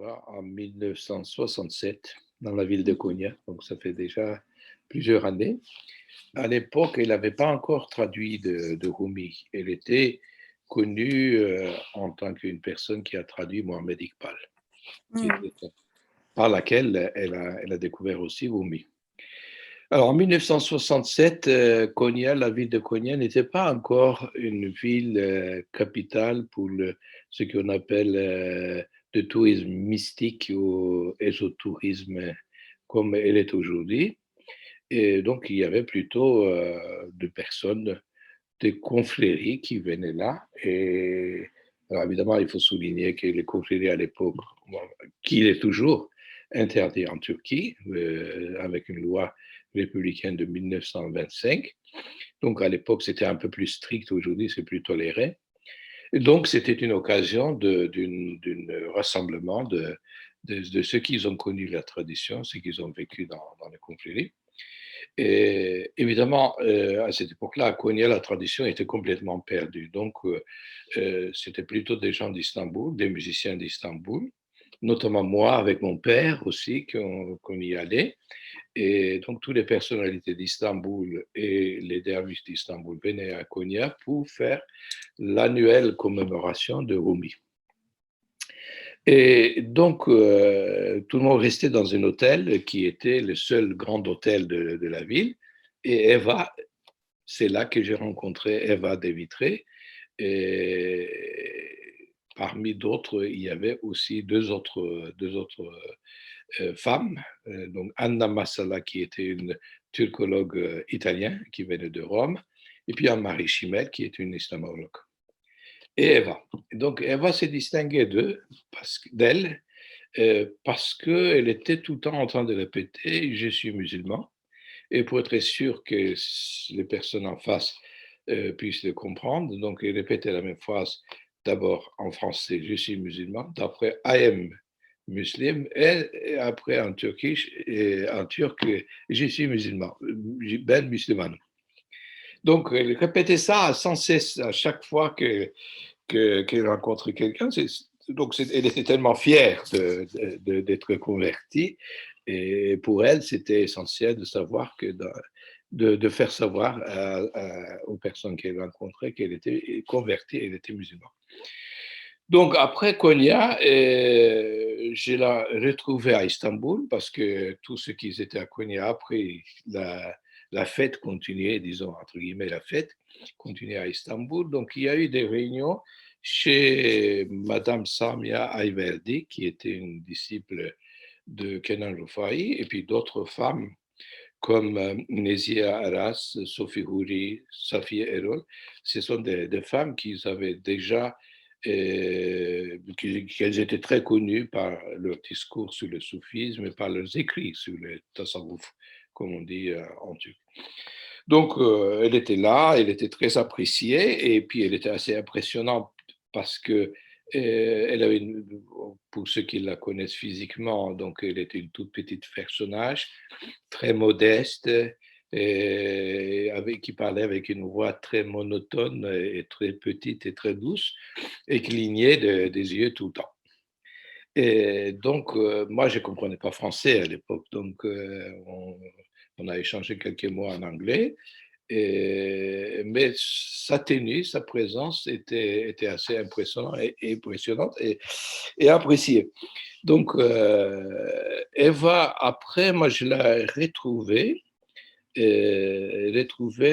Eva en 1967 dans la ville de Konya, donc ça fait déjà plusieurs années. À l'époque, elle n'avait pas encore traduit de Rumi. Elle était connue en tant qu'une personne qui a traduit Mohamed Iqbal, qui Mmh. était- par laquelle elle a découvert aussi Rumi. Alors en 1967, Konya, la ville de Konya n'était pas encore une ville capitale pour ce qu'on appelle le tourisme mystique ou ésotourisme comme elle est aujourd'hui. Et donc il y avait plutôt de personnes, des confréries qui venaient là. Et alors évidemment, il faut souligner que les confréries à l'époque, bon, qu'il est toujours interdit en Turquie avec une loi républicaine de 1925. Donc à l'époque, c'était un peu plus strict. Aujourd'hui, c'est plus toléré. Et donc c'était une occasion d'un rassemblement de ceux qui ont connu la tradition, ceux qui ont vécu dans les confréries. Et évidemment, à cette époque-là, à Konya, la tradition était complètement perdue. Donc, c'était plutôt des gens d'Istanbul, des musiciens d'Istanbul, notamment moi avec mon père aussi, qu'on y allait. Et donc, toutes les personnalités d'Istanbul et les derviches d'Istanbul venaient à Konya pour faire l'annuelle commémoration de Rumi. Et donc, tout le monde restait dans un hôtel qui était le seul grand hôtel de la ville. Et Eva, c'est là que j'ai rencontré Eva Devitré. Et parmi d'autres, il y avait aussi deux autres femmes. Donc Anna Massala, qui était une turcologue italienne qui venait de Rome, et puis Anne-Marie Chimel, qui est une islamologue. Et Eva. Donc Eva s'est distinguée d'elle parce qu'elle était tout le temps en train de répéter je suis musulman. Et pour être sûr que les personnes en face puissent le comprendre, donc elle répétait la même phrase d'abord en français je suis musulman, d'après I am muslim, et après en turc je suis musulman, ben musulman. Donc elle répétait ça sans cesse à chaque fois qu'elle rencontrait quelqu'un. Donc, elle était tellement fière d'être convertie. Et pour elle, c'était essentiel de savoir de faire savoir aux personnes qu'elle rencontrait qu'elle était convertie, elle était musulmane. Donc, après Konya, je l'ai retrouvée à Istanbul parce que tous ceux qui étaient à Konya après la fête continuait, disons, entre guillemets, la fête continuait à Istanbul. Donc, il y a eu des réunions chez Madame Samia Ayverdi, qui était une disciple de Kenan Rufai, et puis d'autres femmes comme Nézia Aras, Sophie Houri, Safiye Erol. Ce sont des femmes qui avaient déjà, qu'elles étaient très connues par leur discours sur le soufisme et par leurs écrits sur le tasawwuf, comme on dit en turc. Donc, elle était là, elle était très appréciée, et puis elle était assez impressionnante parce que elle avait pour ceux qui la connaissent physiquement, donc elle était une toute petite personnage, très modeste, qui parlait avec une voix très monotone et très petite et très douce, et qui clignait des yeux tout le temps. Et donc, moi, je ne comprenais pas français à l'époque, donc on a échangé quelques mots en anglais. Mais sa tenue, sa présence était assez impressionnante et appréciée. Donc, Eva, après, moi, je l'ai retrouvée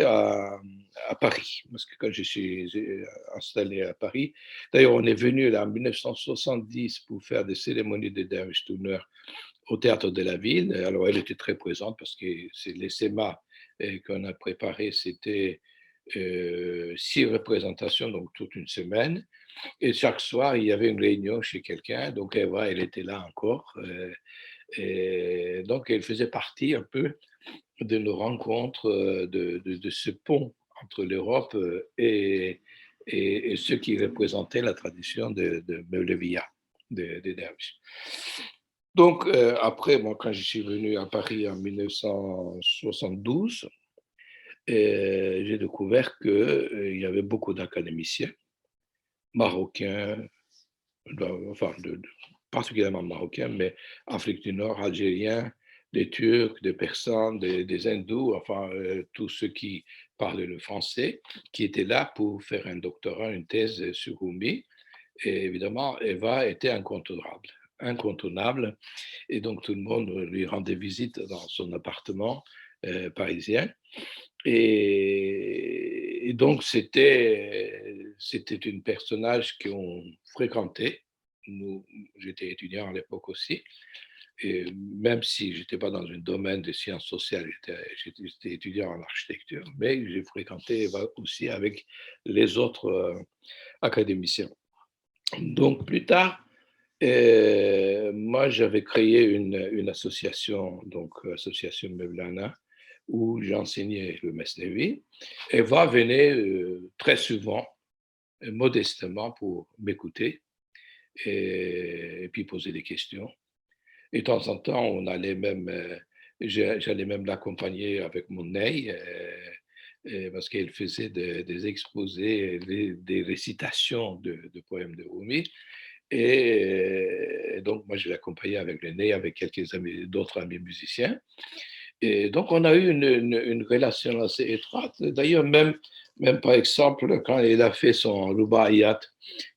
à Paris, parce que quand je suis installé à Paris, d'ailleurs, on est venu là en 1970 pour faire des cérémonies de Dervish Turner au théâtre de la ville. Alors, elle était très présente parce que c'est les SEMA qu'on a préparé, c'était 6 représentations, donc toute une semaine. Et chaque soir, il y avait une réunion chez quelqu'un. Donc, Eva, elle était là encore. Et donc, elle faisait partie un peu de nos rencontres, de ce pont entre l'Europe et ceux qui représentaient la tradition de Mevleviya, des Derviches. Donc, après, moi, quand je suis venu à Paris en 1972, j'ai découvert qu'il y avait beaucoup d'académiciens marocains, enfin, particulièrement marocains, mais Afrique du Nord, Algériens, des Turcs, des Persans, des Hindous, enfin tous ceux qui parlaient le français, qui étaient là pour faire un doctorat, une thèse sur Rumi. Et évidemment, Eva était incontournable, incontournable. Et donc tout le monde lui rendait visite dans son appartement parisien. Et donc, c'était une personnage qu'on fréquentait. Nous, j'étais étudiant à l'époque aussi. Et même si je n'étais pas dans un domaine de sciences sociales, j'étais étudiant en architecture, mais j'ai fréquenté aussi avec les autres académiciens. Donc, plus tard, moi, j'avais créé une association, donc Association Mevlana, où j'enseignais le Mesnevi. Eva venait très souvent, modestement, pour m'écouter et puis poser des questions. Et de temps en temps, on allait même, j'allais même l'accompagner avec mon nez, parce qu'elle faisait des exposés, des récitations de poèmes de Rumi. Et donc, moi, je l'accompagnais avec le nez, avec quelques amis, d'autres amis musiciens. Et donc, on a eu une relation assez étroite. D'ailleurs, même par exemple, quand il a fait son Rubaiyat,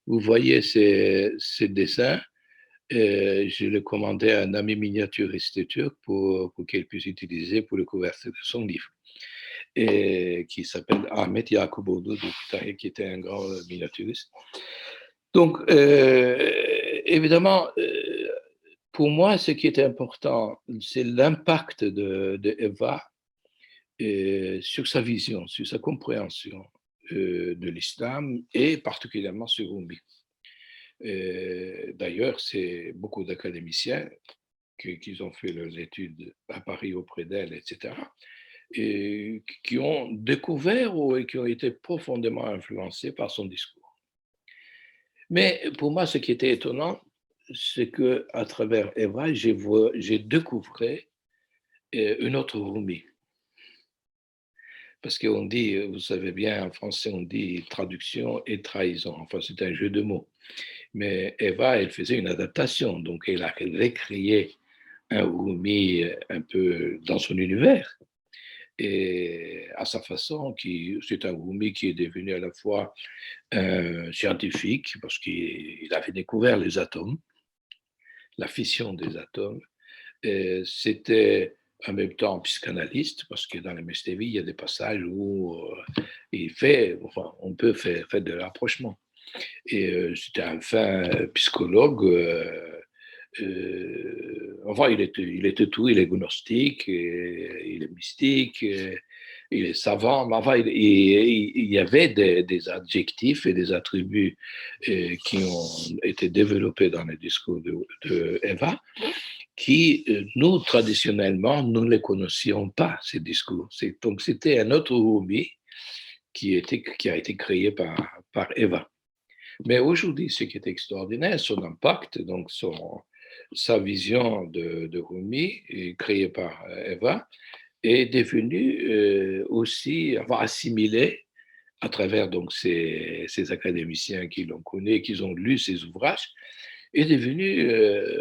vous voyez ces dessins, je le commandais à un ami miniaturiste turc pour qu'il puisse utiliser pour le couvercle de son livre, et qui s'appelle Ahmet Yakuboğlu, qui était un grand miniaturiste. Donc, évidemment, pour moi, ce qui est important, c'est l'impact de Eva sur sa vision, sur sa compréhension de l'islam et particulièrement sur Rumi. D'ailleurs, c'est beaucoup d'académiciens qui ont fait leurs études à Paris auprès d'elle, etc., et qui ont découvert ou qui ont été profondément influencés par son discours. Mais pour moi, ce qui était étonnant, c'est que à travers Eva, j'ai découvert une autre Rumi. Parce qu'on dit, vous savez bien, en français, on dit traduction et trahison. Enfin, c'est un jeu de mots. Mais Eva, elle faisait une adaptation. Donc, elle a recréé un Rumi un peu dans son univers. Et à sa façon, c'est un Rumi qui est devenu à la fois scientifique, parce qu'il avait découvert les atomes, la fission des atomes. C'était en même temps psychanalyste, parce que dans les Mesnevi, il y a des passages où on peut faire de rapprochement. Et c'était un fin psychologue. Enfin, il était tout. Il est gnostique, il est mystique, il est savant. Mais enfin, il y avait des adjectifs et des attributs qui ont été développés dans le discours de Eva, qui, nous, traditionnellement, nous ne les connaissions pas, ces discours. Donc, c'était un autre Rumi qui a été créé par Eva. Mais aujourd'hui, ce qui est extraordinaire, son impact, donc sa vision de Rumi, créée par Eva, est devenue aussi, enfin, assimilée à travers donc ces académiciens qui l'ont connu, qui ont lu ses ouvrages, est devenue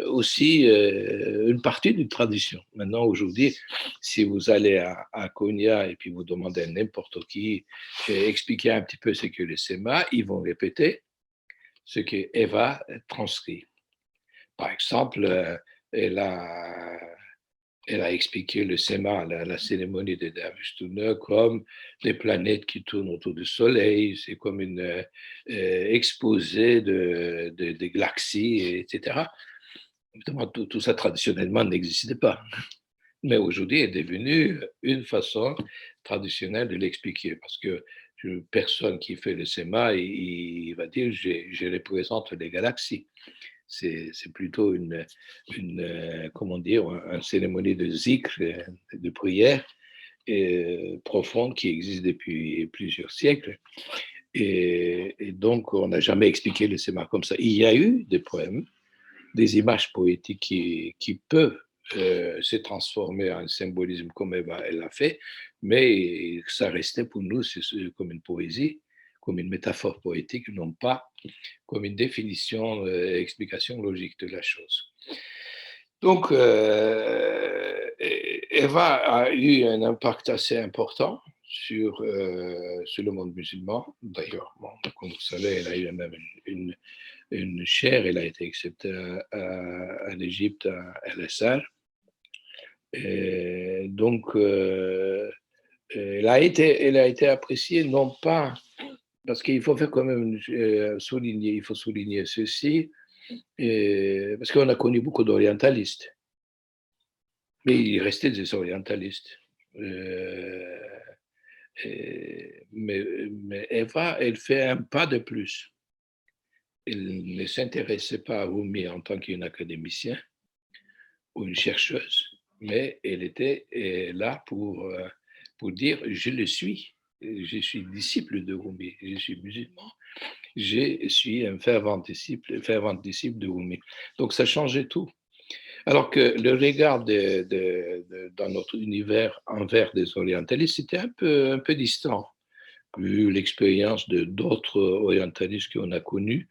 aussi une partie d'une tradition. Maintenant, aujourd'hui, si vous allez à Konya et puis vous demandez à n'importe qui expliquer un petit peu ce que le SEMA, ils vont répéter ce que Eva transcrit. Par exemple, elle a expliqué le SEMA, la cérémonie de Davistuna, comme des planètes qui tournent autour du Soleil, c'est comme une exposé de galaxies, etc. Évidemment, tout ça traditionnellement n'existait pas. Mais aujourd'hui est devenu une façon traditionnelle de l'expliquer, parce que personne qui fait le SEMA, il va dire je représente les galaxies. C'est plutôt comment dire, une cérémonie de zikr, de prière profonde qui existe depuis plusieurs siècles. Et donc, on n'a jamais expliqué le SEMA comme ça. Il y a eu des poèmes, des images poétiques qui peuvent se transformer en symbolisme comme elle l'a fait, mais ça restait pour nous comme une poésie comme une métaphore poétique, non pas comme une définition et explication logique de la chose. Donc, Eva a eu un impact assez important sur le monde musulman. D'ailleurs, bon, comme vous savez, elle a eu même une chaire, elle a été acceptée à l'Égypte, à El-Assar. Et donc, elle a été appréciée non pas, parce qu'il faut faire quand même souligner, il faut souligner ceci, parce qu'on a connu beaucoup d'orientalistes, mais il restait des orientalistes. Euh, mais Eva, elle fait un pas de plus. Elle ne s'intéressait pas à Rumi en tant qu'une académicienne ou une chercheuse, mais elle était là pour dire je le suis. Je suis disciple de Rumi, je suis musulman, je suis un fervent disciple de Rumi. Donc ça changeait tout. Alors que le regard dans notre univers envers des orientalistes était un peu distant, vu l'expérience de d'autres orientalistes qu'on a connus,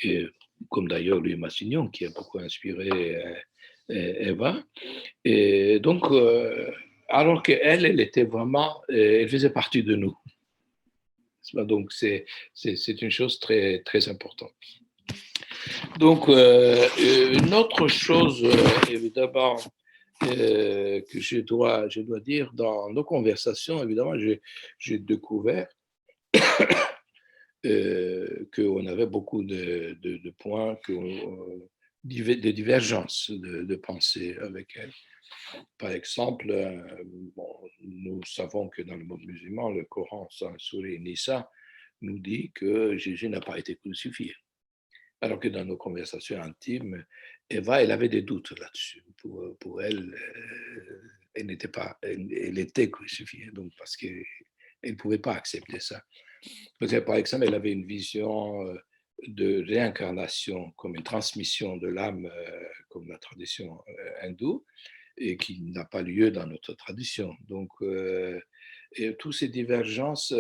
et, comme d'ailleurs Louis Massignon, qui a beaucoup inspiré Eva. Et donc, alors qu'elle, elle était vraiment, elle faisait partie de nous. Donc, c'est une chose très, très importante. Donc, une autre chose, évidemment, que je dois dire, dans nos conversations, évidemment, j'ai découvert qu'on avait beaucoup de points, de divergences de pensée avec elle. Par exemple, bon, nous savons que dans le monde musulman, le Coran, dans le Sourate Nisa, nous dit que Jésus n'a pas été crucifié. Alors que dans nos conversations intimes, Eva, elle avait des doutes là-dessus. Pour elle, elle n'était pas, elle était crucifiée, donc parce qu'elle ne pouvait pas accepter ça. Parce que, par exemple, elle avait une vision de réincarnation comme une transmission de l'âme, comme la tradition hindoue, et qui n'a pas lieu dans notre tradition. Donc, et toutes ces divergences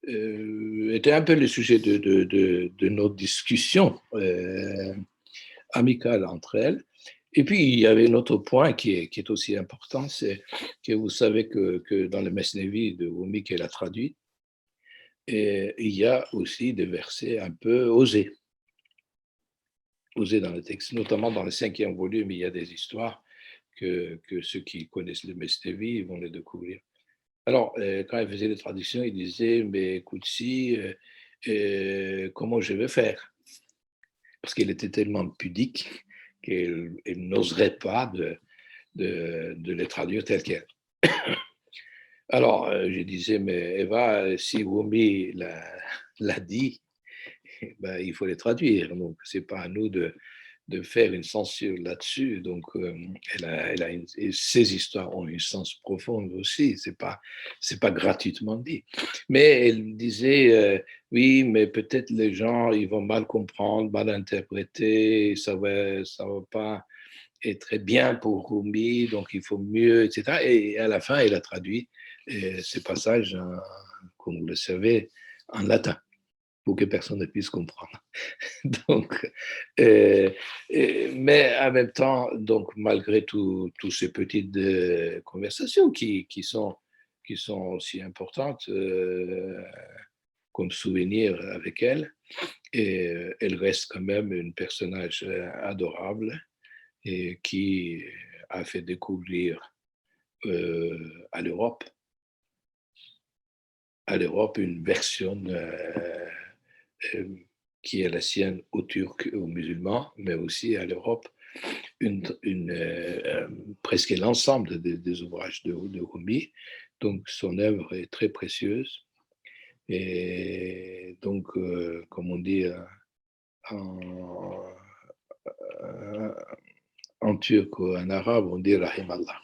étaient un peu le sujet de nos discussions amicales entre elles. Et puis, il y avait un autre point qui est aussi important, c'est que vous savez que dans le Mesnevi de Rumi, qu'elle a traduit, et il y a aussi des versets un peu osés dans le texte, notamment dans le 5e volume, il y a des histoires que ceux qui connaissent le Mesnevi vont les découvrir. Alors, quand il faisait les traductions, il disait, mais écoute, comment je vais faire? Parce qu'elle était tellement pudique qu'elle n'oserait pas de les traduire telles quelles. Alors, je disais, mais Eva, si Rumi l'a dit, ben, il faut les traduire. Donc, ce n'est pas à nous de faire une censure là-dessus. Donc, ces histoires ont une sens profond aussi. C'est pas gratuitement dit. Mais elle disait, oui, mais peut-être les gens, ils vont mal comprendre, mal interpréter, ça va pas être très bien pour Rumi, donc il faut mieux, etc. Et à la fin, elle a traduit ces passages, comme vous le savez, en latin pour que personne ne puisse comprendre. Donc, mais en même temps, donc, malgré toutes ces petites conversations qui sont aussi importantes comme souvenir avec elle, et elle reste quand même un personnage adorable et qui a fait découvrir à l'Europe une version euh, qui est la sienne aux Turcs et aux musulmans, mais aussi à l'Europe, presque l'ensemble des ouvrages de Rumi. Donc, son œuvre est très précieuse. Et donc, comme on dit en, en turc ou en arabe, on dit Rahim Allah.